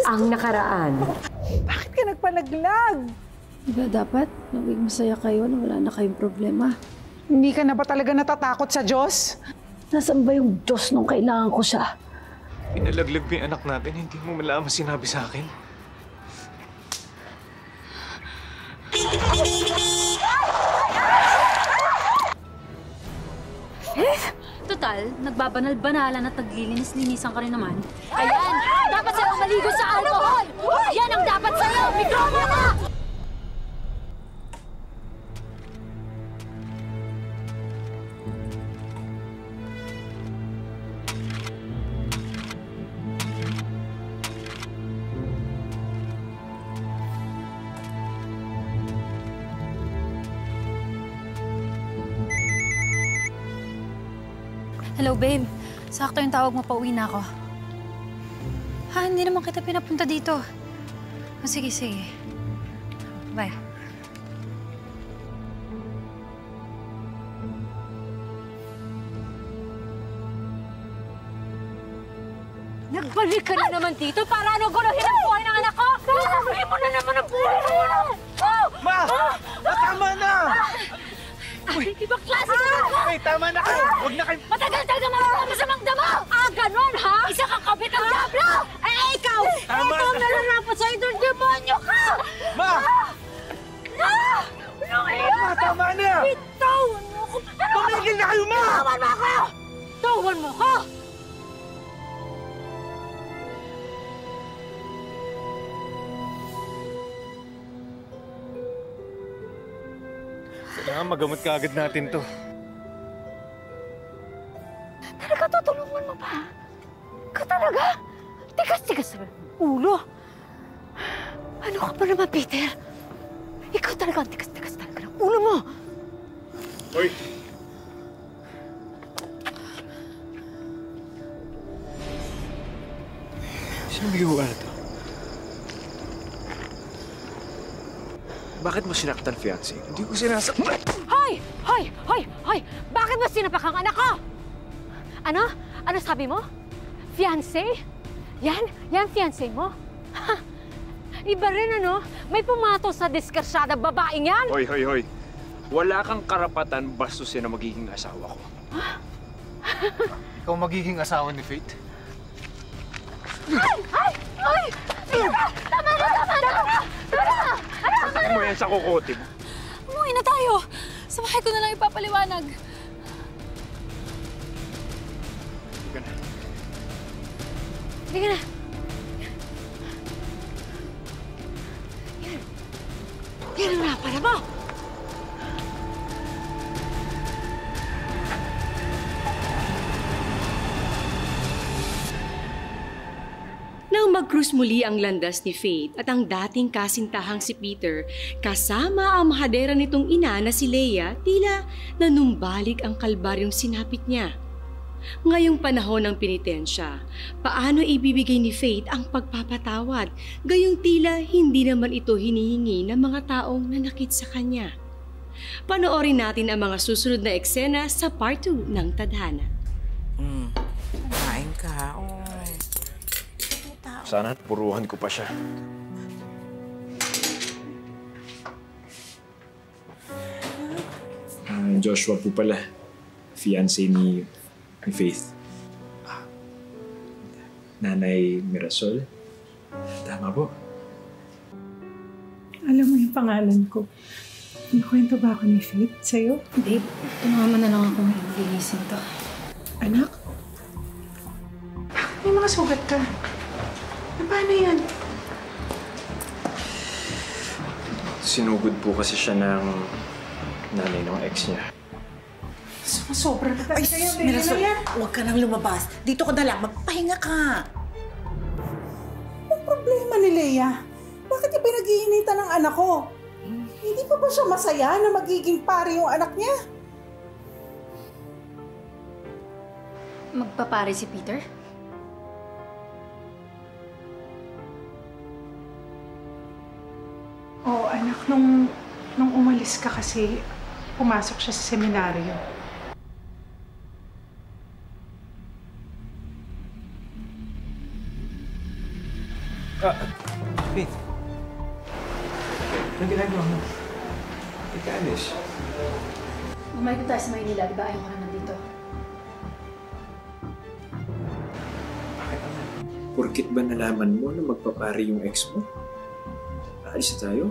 ang nakaraan. Bakit ka nagpalaglag? Diba dapat maging masaya kayo na wala na kayong problema? Hindi ka na ba talaga natatakot sa Diyos? Nasaan ba yung Diyos nung kailangan ko siya? Pinalaglag mo yung anak natin, hindi mo malaman sinabi sa akin. Total, nagbabanal-banalan at naglilinis-linisan ka rin naman. Ayan! Dapat sa'yo maligo sa alcohol! Yan ang dapat sa'yo! Mikrobo ka! Hello, babe. Sakto yung tawag mo, pauwi na ako. Ha, hindi naman kita pinapunta dito. O, sige, sige. Bye. Nagbalik ka na naman dito para ano guluhin ang buhay ng anak ko! Sasabihin mo na naman ang buhay ng anak ko! Ma! Tama na! Ibang klase ka na! Hey, tama na kayo! Huwag na kayo... Matagal-tagal naman ako masamang damo! Ganon ha? Isa kang kabit ng diablo! Ikaw! Tama Ikaw na. nararapat sa'yo ng demonyo ka! Ma! Ma, tama na! Bitawan mo ako! Tumigil na kayo, Ma! Tawan mo ako! Tawan mo ko! Kailangan magamot ka agad natin to. Talaga tutulungan mo pa? Ka talaga? Tigas-tigas sa ulo. Ano ka ba naman, Peter? Ikaw talaga ang tigas-tigas talaga ng ulo mo. Hoy! Sino bigyan na to? Bakit mo sinaktan, fiancé? Hindi ko sinasaktan. Hoy! Hoy! Hoy! Hoy! Bakit mo sinapak ang anak ko? Ano? Ano sabi mo? Fiancé? Yan? Yan fiancé mo? Ha? Iba rin ano? May pumato sa diskarsyada babaeng yan? Hoy, hoy, hoy. Wala kang karapatan bastusin na magiging asawa ko. Ikaw magiging asawa ni Faith? Ay! Ay! Ay! Tama na! Tama na! Tama na! Sakit mo yan sa kukote mo. Umuwi na tayo. Sa bahay ko na lang ipapaliwanag. Hindi ka na. Hindi ka na. Yan. Yan ang napala mo! Nang mag-cruise muli ang landas ni Faith at ang dating kasintahang si Peter, kasama ang mahadera nitong ina na si Leia, tila nanumbalik ang kalbaryong sinapit niya. Ngayong panahon ng penitensya, paano ibibigay ni Faith ang pagpapatawad, gayong tila hindi naman ito hinihingi ng mga taong nanakit sa kanya? Panoorin natin ang mga susunod na eksena sa part 2 ng Tadhana. Kain ka, Sana puruhan ko pa siya. Joshua po pala. Fiancé ni Faith. Nanay Mirasol. Tama po. Alam mo yung pangalan ko. Nakwento ba ako ni Faith sa'yo? Babe, tumaman na lang ako ng linisin to. Anak? May mga sugat ka. Paano yan? Sinugod po kasi siya ng nanay ng ex niya. Sumasobra na tayo sa'yo. Mirasol, huwag ka nang lumabas. Dito ka na lang, magpahinga ka. Ang problema ni Leia, bakit niya pinag-iinitan ng anak ko? Hindi pa ba siya masaya na magiging pare yung anak niya? Magpapare si Peter? Oo, anak. Nung umalis ka kasi, pumasok siya sa seminaryo. Faith. Anong ginagawa mo? Ika, Alice. Bumalik tayo sa Maynila, di ba ayaw ko naman dito? Bakit naman? Porkit ba nalaman mo na magpapari yung ex mo? Aalis na tayo?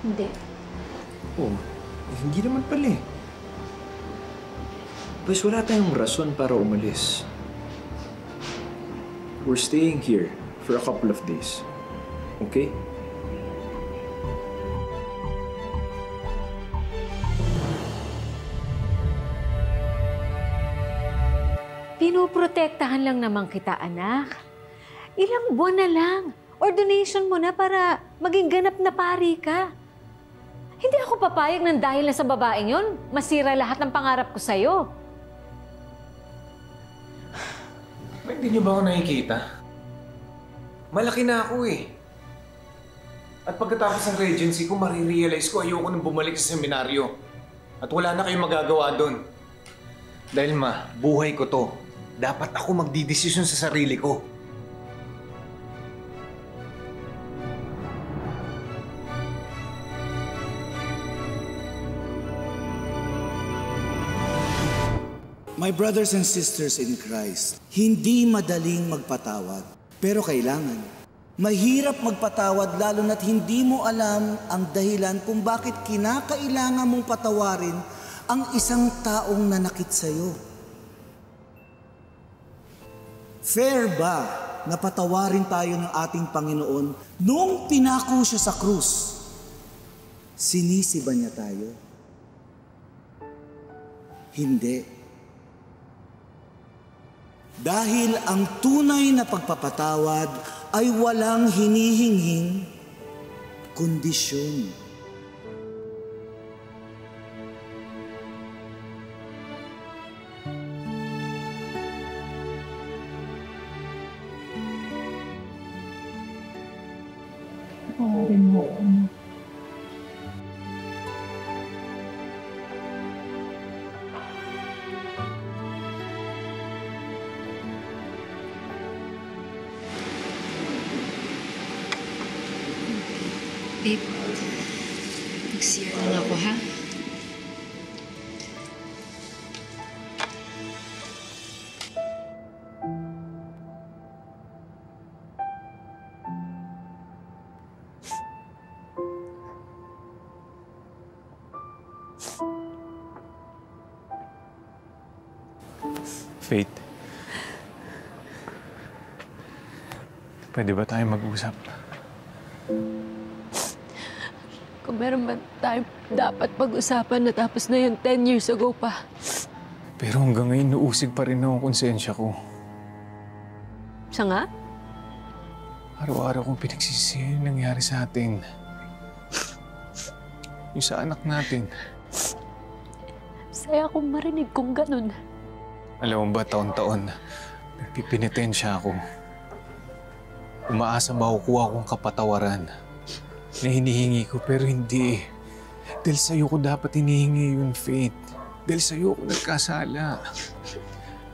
Hindi. Oo. Hindi naman pala eh. Pues wala tayong rason para umalis. We're staying here for a couple of days. Okay? Pinoprotektahan lang naman kita, anak. Ilang buwan na lang. Ordination mo na para maging ganap na pari ka. Hindi ako papayag ng dahil na sa babaeng yon, masira lahat ng pangarap ko sa'yo. Hindi niyo ba ako nakikita? Malaki na ako eh. At pagkatapos ng regency ko, marirealize ko ayoko nang bumalik sa seminaryo. At wala na kayong magagawa doon. Dahil ma, buhay ko to. Dapat ako magdidesisyon sa sarili ko. My brothers and sisters in Christ, hindi madaling magpatawad. Pero kailangan. Mahirap magpatawad lalo na't hindi mo alam ang dahilan kung bakit kinakailangan mong patawarin ang isang taong nanakit sa'yo. Fair ba na patawarin tayo ng ating Panginoon nung pinako siya sa krus? Sinisi ba niya tayo? Hindi. Dahil ang tunay na pagpapatawad ay walang hinihinghing kondisyon. Patawarin mo ako. Babe, mag-CR lang ako, ha? Faith. Pwede ba tayo mag-usap? Kung meron man tayo dapat pag-usapan na tapos na yun 10 years ago pa. Pero hanggang ngayon, nuusig pa rin ang konsensya ko. Siya nga? Araw-araw kong pinagsisisi yung nangyari sa atin. Yung sa anak natin. Saya akong marinig kung ganun. Alam mo ba, taon-taon, nagpipinitensya ako. Umaasa makukuha akong kapatawaran na hinihingi ko, pero hindi. Dahil sa'yo ko dapat hinihingi yun, Faith. Dahil sa'yo ko nagkasala.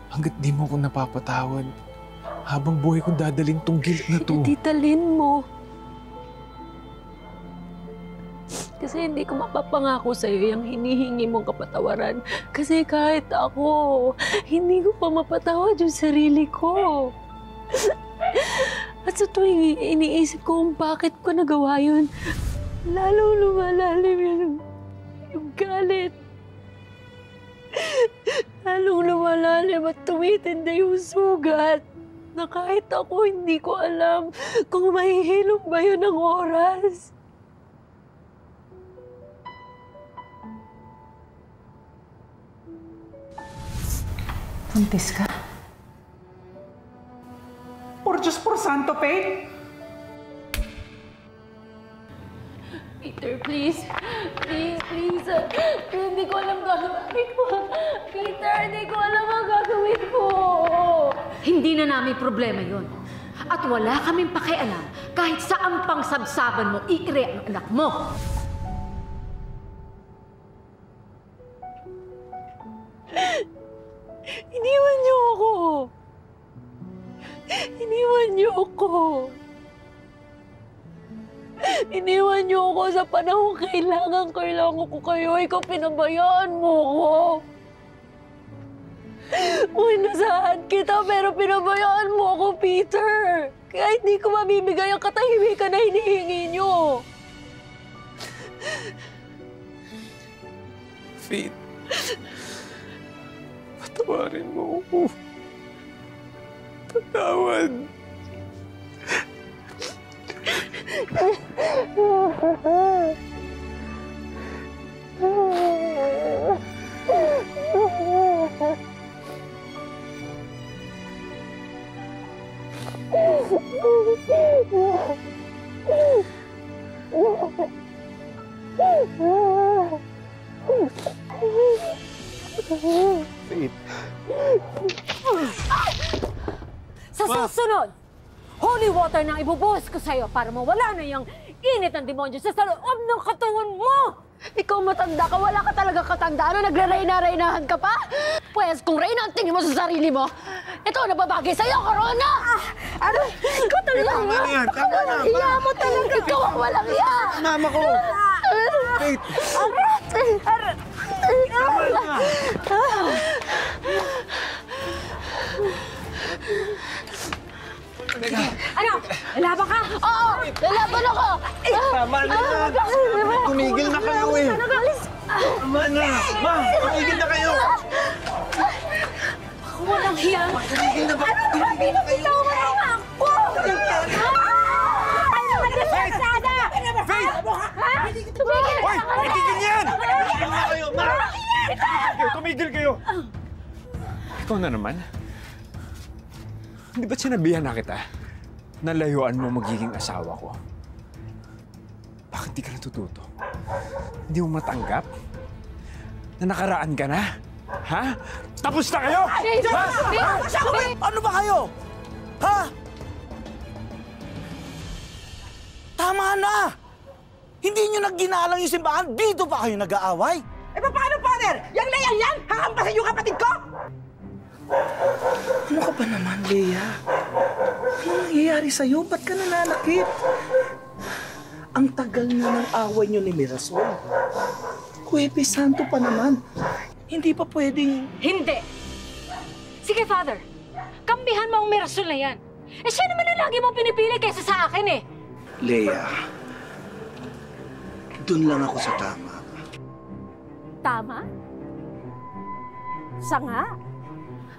Hanggat di mo ko napapatawad, habang buhay ko dadalhin tong guilt na to. Hindi dalhin mo. Kasi hindi ko mapapangako sa'yo yung hinihingi mong kapatawaran. Kasi kahit ako, hindi ko pa mapatawad yung sarili ko. At sa tuwing iniisip ko kung bakit ko nagawa yun, lalong lumalalim yung galit. Lalong lumalalim at tumitindi yung sugat na kahit ako hindi ko alam kung mahihilom ba yun ng oras. Buntis ka? Por Diyos, por Santo, Faith! Peter, please. Please, please. Hindi ko alam gagawin ko. Peter, hindi ko alam ang gagawin ko. Hindi na namin problema yon. At wala kaming pakialam kahit saan pang sabsaban mo iire ang anak mo. Ayoko. Iniwan niyo ako sa panahon kailangan ko kayo. Ikaw pinabayaan mo ako. Nasaan kita pero pinabayaan mo ako, Peter. Kaya hindi ko mabibigay ang katahimikan na hinihingi niyo. Faith, patawarin mo ako. Patawad. Faith. Sa susunod, holy water na ibubuhos ko sa'yo para mawala na yung init ng demonyo sa loob ng katawan mo! Ikaw matanda ka, wala ka talaga katandaan na nagre-reyna-reynahan ka pa? Pwes, kung reyna ang tingin mo sa sarili mo, ito na babagay sa'yo, Corona! Ano? Ikaw talaga Tama na yan, tama na! Iya mo talaga, ikaw ang walang iya! Mama ko! Faith! Arat! Arat! Tama na! Ano? Lalaban ka? Oo! Lalaban ako! Tama na yan! Tumigil na kayo eh! Tama na! Ma! Tumigil na kayo! Walang hiya! Tumigil na ba? Tumigil na kayo! Ako! Ano naman ka sana? Faith! Tumigil Hoy! Tumigil yan! Tumigil na kayo! Ma! Tumigil kayo! Ikaw na naman. Di ba't sinabihan na kita na layuan mo magiging asawa ko? Bakit di ka natututo? Hindi mo matanggap na nakaraan ka na? Ha? Tapos na kayo! Ano ba kayo? Ha? Tama na! Hindi nyo nagginalang yung simbahan, dito pa kayo nag-aaway? Eh, paano, Father? Yang Leia yan! Hakampasan yung kapatid ko! Ano ka ba naman, Leia? Ano nangyayari sa'yo? Ba't ka nananakit? Ang tagal na ng away niyo ni Mirasol. Huwebes Santo pa naman. Hindi pa pwedeng... Hindi! Sige, Father. Kampihan mo ang Mirasol na yan. Eh, siya naman ang lagi mong pinipili kaysa sa akin eh. Leia, dun lang ako sa tama. Tama? Sanga?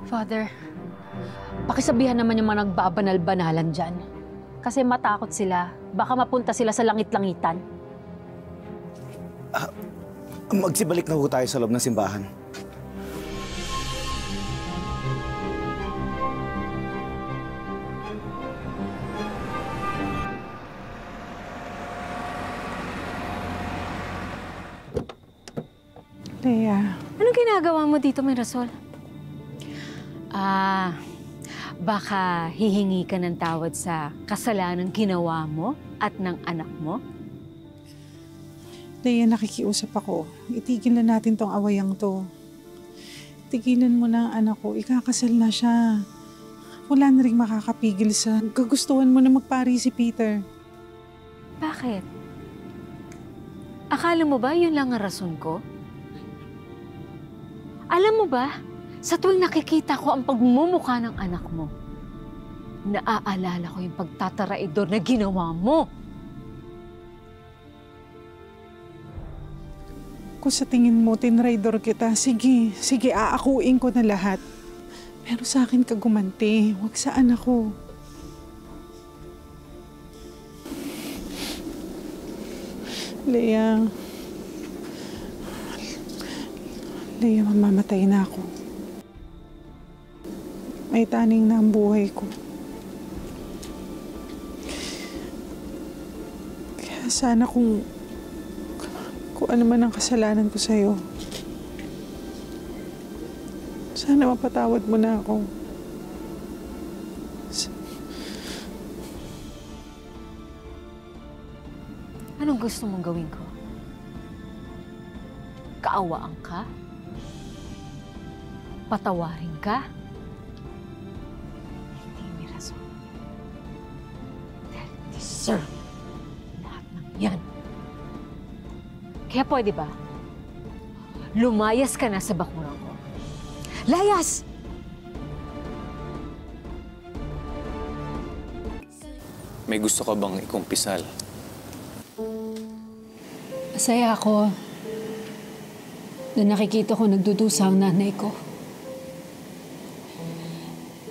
Father, pakisabihan naman yung mga nagbabanal-banalan dyan. Kasi matakot sila. Baka mapunta sila sa langit-langitan. Magsibalik na ho tayo sa loob ng simbahan. Leia. Anong ginagawa mo dito, Mirasol? Baka hihingi ka ng tawad sa kasalanan ginawa mo at ng anak mo? Leia, nakikiusap ako. Itigil na natin tong awayang to. Tigilan mo na ang anak ko. Ikakasal na siya. Wala na rin makakapigil sa kagustuhan mo na magpari si Peter. Bakit? Akala mo ba yun lang ang rason ko? Alam mo ba, sa tuwing nakikita ko ang pagmumukha ng anak mo, naaalala ko yung pagtataraidor na ginawa mo. Kung sa tingin mo, tinraidor kita, sige, aakuin ko na lahat. Pero sa akin ka gumanti, huwag sa anak ko. Leia, mamamatay na ako. May taning na ang buhay ko. Kaya sana kung ano man ang kasalanan ko sa'yo, sana mapatawad mo na ako. Anong gusto mong gawin ko? Kaawaan ka? Patawarin ka? Hindi, Mirasol. deserve lahat ng yan. Kaya pwede ba? Lumayas ka na sa bakuran ko. Layas! May gusto ka bang ikumpisal? Masaya ako na nakikita ko nagdudusa ang nanay ko.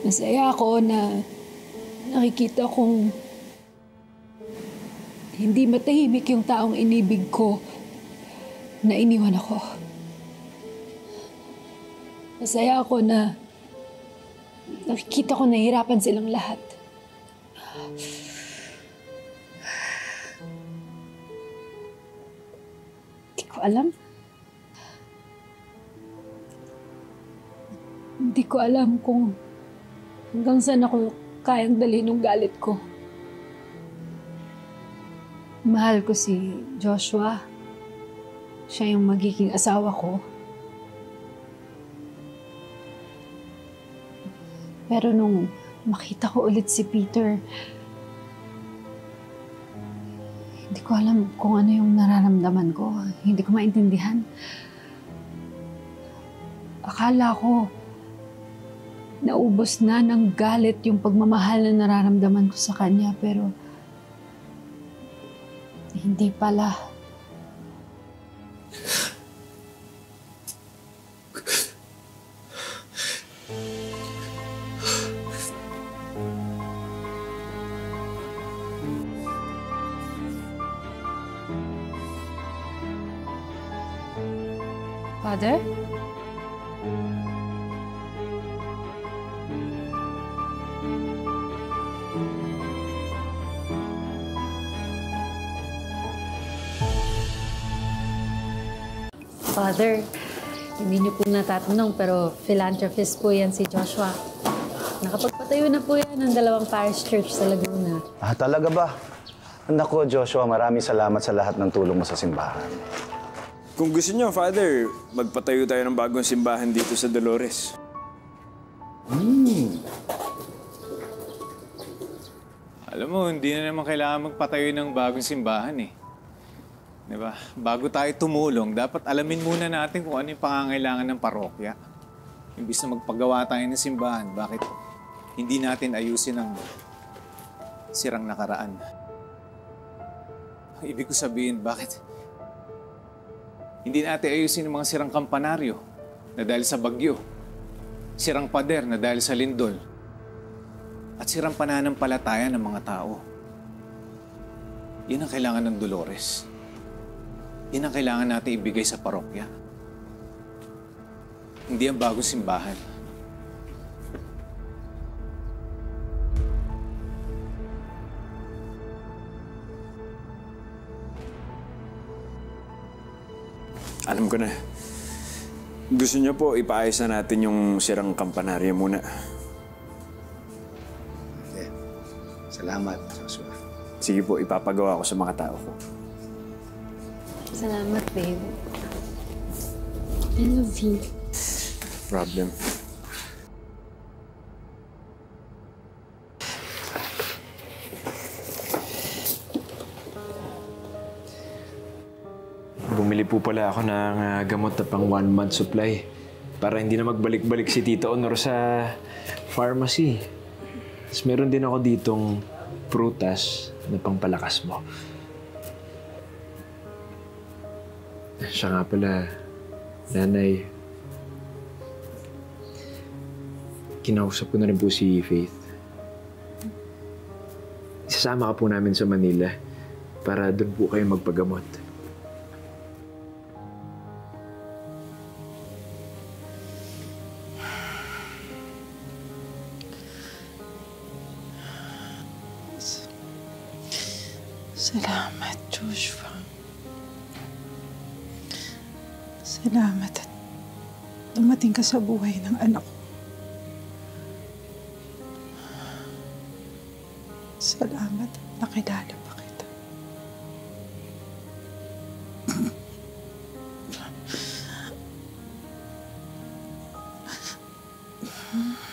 Masaya ako na nakikita kong hindi matahimik yung taong inibig ko na iniwan ako. Masaya ako na nakikita ko nahihirapan silang lahat. Hindi ko alam. Hindi ko alam kung hanggang saan ako kayang dalhin ng galit ko. Mahal ko si Joshua. Siya yung magiging asawa ko. Pero nung makita ko ulit si Peter, hindi ko alam kung ano yung nararamdaman ko. Hindi ko maintindihan. Akala ko naubos na ng galit yung pagmamahal na nararamdaman ko sa kanya, pero hindi pala. Father? Father, hindi niyo po natatanong pero philanthropist po yan si Joshua. Nakapagpatayo na po yan ng 2 parish church sa Laguna. Ah, talaga ba? Naku, Joshua, maraming salamat sa lahat ng tulong mo sa simbahan. Kung gusto niyo, Father, magpatayo tayo ng bagong simbahan dito sa Dolores. Alam mo, hindi na naman kailangan magpatayo ng bagong simbahan eh. Diba? Bago tayo tumulong, dapat alamin muna natin kung ano yung pangangailangan ng parokya. Imbis na magpagawa tayo ng simbahan, bakit hindi natin ayusin ang sirang nakaraan? Ibig ko sabihin, bakit hindi natin ayusin ang mga sirang kampanaryo na dahil sa bagyo, sirang pader na dahil sa lindol, at sirang pananampalataya ng mga tao? Yan ang kailangan ng Dolores. Yan ang kailangan natin ibigay sa parokya. Hindi ang bagong simbahan. Alam ko na. Gusto niyo po, ipaayos na natin yung sirang kampanaryo muna. Okay. Salamat, Joshua. Sige po, ipapagawa ko sa mga tao ko. Salamat, babe. I love you. Problem. Bumili po pala ako ng gamot na pang 1-month supply para hindi na magbalik-balik si Tito Honor sa pharmacy. Tapos meron din ako ditong prutas na pangpalakas mo. Siya nga pala, Nanay, kinausap ko na rin po si Faith. Isasama ka po namin sa Manila para doon po kayo magpagamot. Salamat, Joshua. Salamat at dumating ka sa buhay ng anak ko. Salamat at nakilala pa kita.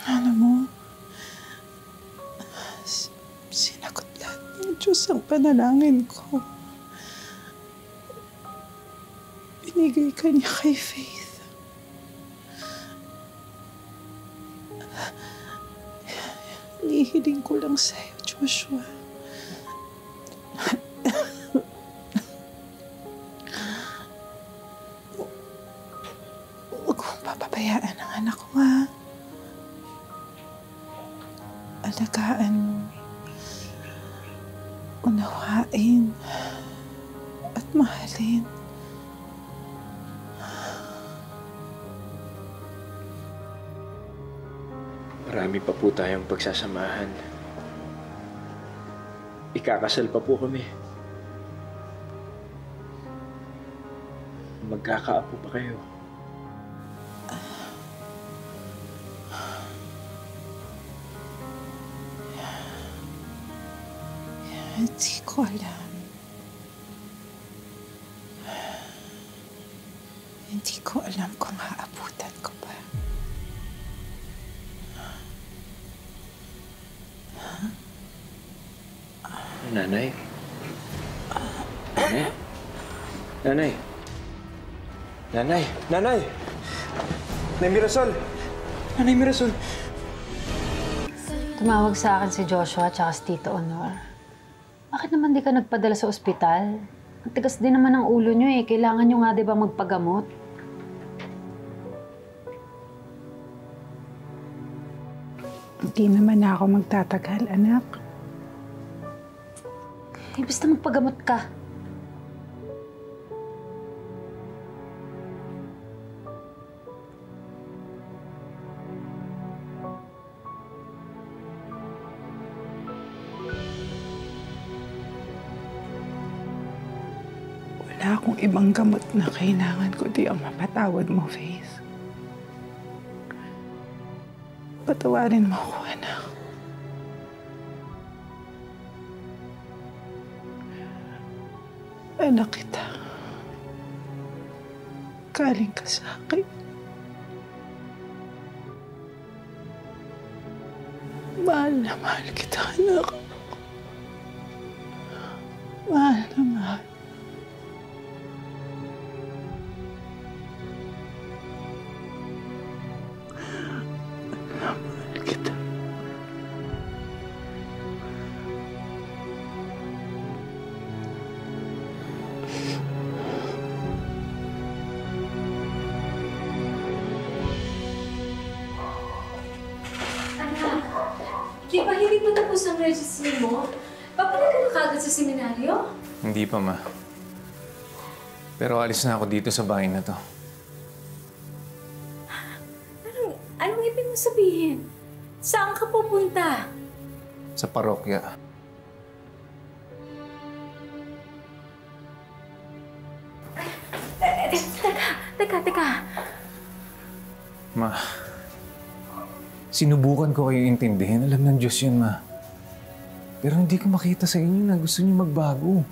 Alam mo, sinagot lahat ng Diyos ang panalangin ko. Binigay ka niya kay Faith. Nihiling ko lang sa'yo, Joshua. Huwag mong papabayaan ang anak ko, ha? Alagaan mo. Unawain. At mahalin. Marami pa po tayong pagsasamahan. Ikakasal pa po kami. Magkakaapo pa kayo. Hindi ko alam. Hindi ko alam kung aabutan ko pa. Nanay? Nanay? Nanay? Nanay? Nanay! Nanay Mirasol! Nanay Mirasol! Tumawag sa akin si Joshua at si Tito Honor. Bakit naman di ka nagpadala sa ospital? Ang tigas din naman ang ulo nyo eh. Kailangan nyo nga di ba magpagamot? Hindi naman ako magtatagal, anak. Eh, basta magpagamot ka. Wala akong ibang gamot na kailangan ko di ang mapatawad mo, Faith. Patawarin mo ako, anak. Anak kita. Galing ka sa akin. Mahal na mahal kita, anak. Mahal na mahal. Mahal kita. Di ba hindi pa tapos ang registry mo? Papalik ka na kagad sa seminaryo? Hindi pa, Ma. Pero alis na ako dito sa bahay na to. Anong ibig mo sabihin? Saan ka pupunta? Sa parokya. Teka. Ma, sinubukan ko kayong intindihin. Alam ng Diyos yun, Ma. Pero hindi ko makita sa inyo na gusto niyo magbago.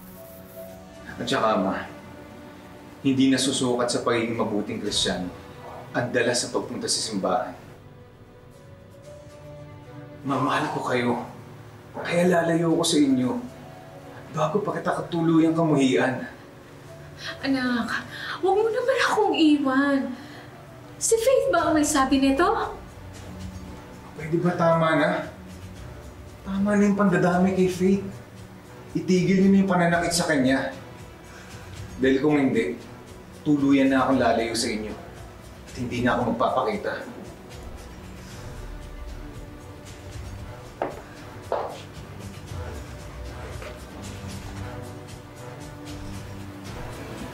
At saka, Ma, hindi nasusukat sa pagiging mabuting Kristiyano ang dala sa pagpunta sa simbahan. Mamahal ko kayo. Kaya lalayo ko sa inyo bago pa kita katuluyang kamuhian. Anak, huwag mo naman akong iwan. Si Faith ba ang may sabi nito? Pwede ba tama na? Tama na yung pandadami kay Faith. Itigil niyo na yung pananakit sa kanya. Dahil kung hindi, tuluyan na akong lalayo sa inyo. At hindi na ako magpapakita.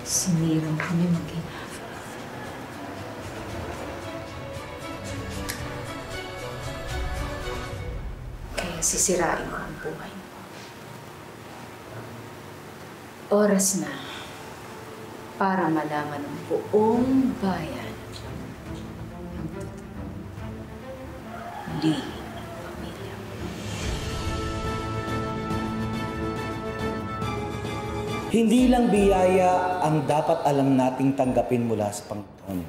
Sinirang kami mag-ina. Kaya sisirain ko ang buhay mo. Oras na para malaman ng buong bayan ang totoo. Lee ang pamilya. Hindi lang biyaya ang dapat alam nating tanggapin mula sa Panginoon.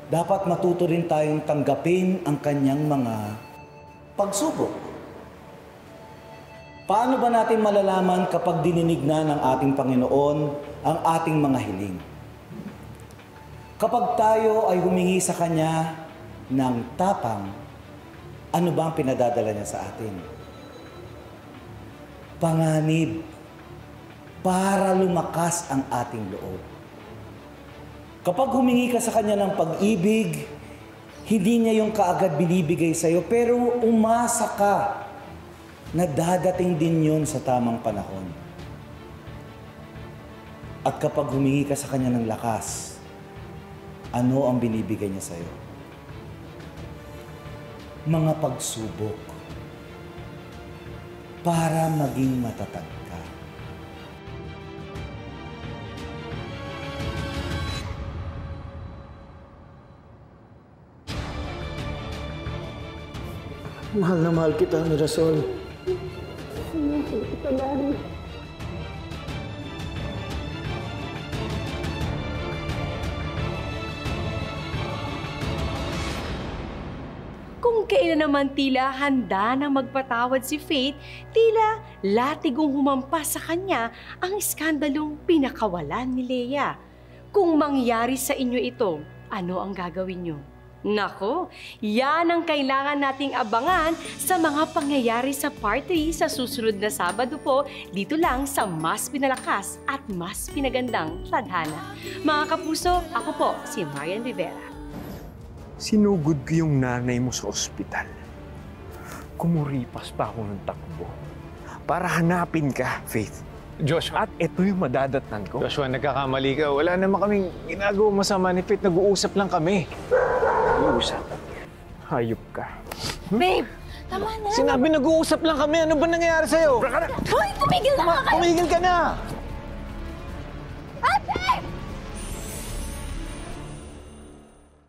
Dapat matuto rin tayong tanggapin ang kanyang mga pagsubok. Paano ba natin malalaman kapag dininig na ng ating Panginoon ang ating mga hiling? Kapag tayo ay humingi sa Kanya ng tapang, ano ba ang pinadadala niya sa atin? Panganib para lumakas ang ating loob. Kapag humingi ka sa Kanya ng pag-ibig, hindi niya yung kaagad binibigay sa'yo, pero umasa ka na dadating din yun sa tamang panahon. At kapag humingi ka sa Kanya ng lakas, ano ang binibigay niya sa'yo? Mga pagsubok para maging matatag ka. Mahal na mahal kita, Mirasol. Kung kailan naman tila handa na magpatawad si Faith, tila latigong humampas sa kanya ang iskandalong pinakawalan ni Leia. Kung mangyari sa inyo ito, ano ang gagawin nyo? Nako, yan ang kailangan nating abangan sa mga pangyayari sa Part 3 sa susunod na Sabado po, dito lang sa mas pinalakas at mas pinagandang tadhana. Mga kapuso, ako po si Marian Rivera. Sinugod ko yung nanay mo sa ospital. Kumuripas pa ako ng takbo para hanapin ka, Faith. Joshua. At ito yung madadatnan ko. Joshua, nagkakamali ka. Wala naman kaming ginagawa masama ni Faith. Nag-uusap lang kami. Nag-uusap? Hayop ka. Babe, tama na. Sinabi nag-uusap lang kami. Ano ba nangyayari sa'yo? Hoy, tumigil na nga kayo! Tumigil ka na!